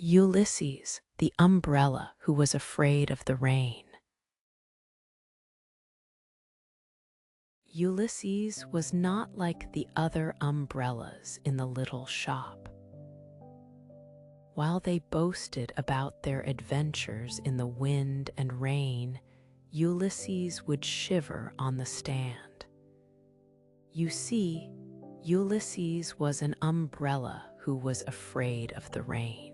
Ulysses, the umbrella who was afraid of the rain. Ulysses was not like the other umbrellas in the little shop. While they boasted about their adventures in the wind and rain, Ulysses would shiver on the stand. You see, Ulysses was an umbrella who was afraid of the rain.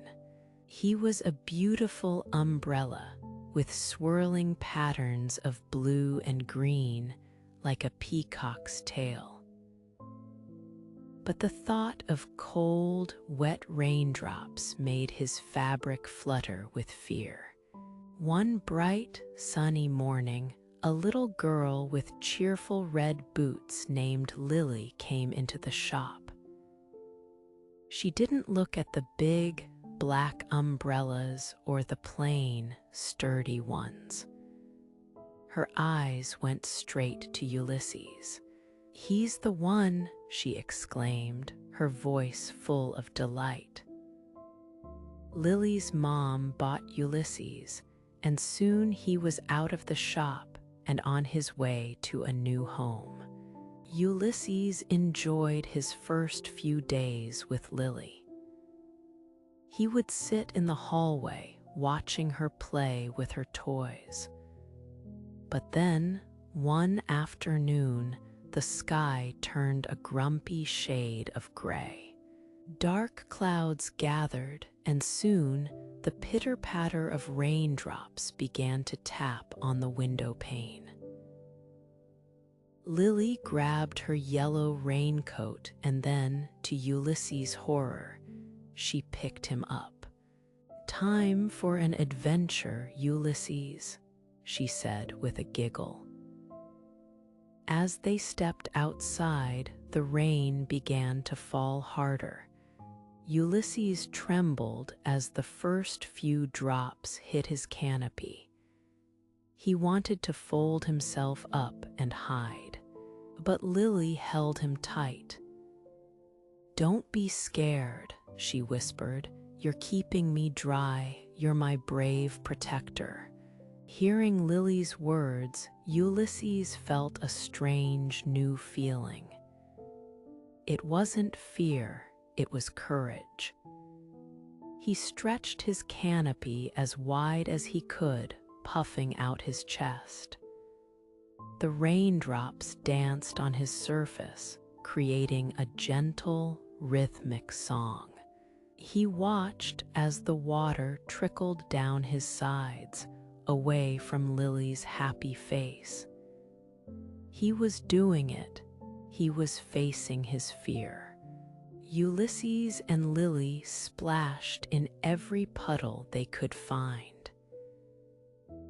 He was a beautiful umbrella with swirling patterns of blue and green like a peacock's tail. But the thought of cold, wet raindrops made his fabric flutter with fear. One bright, sunny morning, a little girl with cheerful red boots named Lily came into the shop. She didn't look at the big, black umbrellas or the plain, sturdy ones. Her eyes went straight to Ulysses. "He's the one," she exclaimed, her voice full of delight. Lily's mom bought Ulysses, and soon he was out of the shop and on his way to a new home. Ulysses enjoyed his first few days with Lily. He would sit in the hallway watching her play with her toys. But then, one afternoon, the sky turned a grumpy shade of gray. Dark clouds gathered, and soon the pitter-patter of raindrops began to tap on the window pane. Lily grabbed her yellow raincoat and then, to Ulysses' horror, she picked him up. "Time for an adventure, Ulysses," she said with a giggle. As they stepped outside, the rain began to fall harder. Ulysses trembled as the first few drops hit his canopy. He wanted to fold himself up and hide, but Lily held him tight. "Don't be scared," she whispered. "You're keeping me dry. You're my brave protector." Hearing Lily's words, Ulysses felt a strange new feeling. It wasn't fear, it was courage. He stretched his canopy as wide as he could, puffing out his chest. The raindrops danced on his surface, creating a gentle, rhythmic song. He watched as the water trickled down his sides, away from Lily's happy face. He was doing it. He was facing his fear. Ulysses and Lily splashed in every puddle they could find.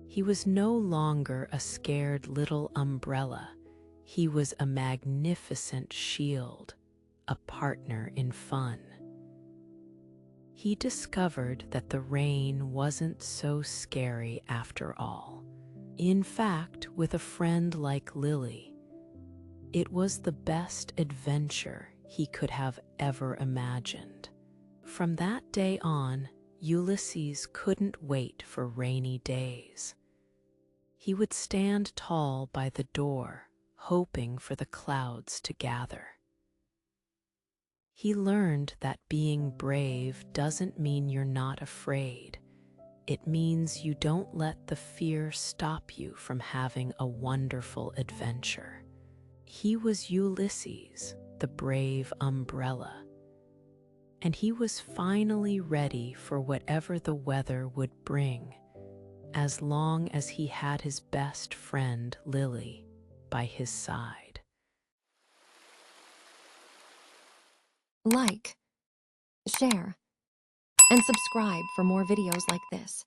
He was no longer a scared little umbrella. He was a magnificent shield, a partner in fun. He discovered that the rain wasn't so scary after all. In fact, with a friend like Lily, it was the best adventure he could have ever imagined. From that day on, Ulysses couldn't wait for rainy days. He would stand tall by the door, hoping for the clouds to gather. He learned that being brave doesn't mean you're not afraid. It means you don't let the fear stop you from having a wonderful adventure. He was Ulysses, the brave umbrella, and he was finally ready for whatever the weather would bring, as long as he had his best friend Lily by his side. Like, share, and subscribe for more videos like this.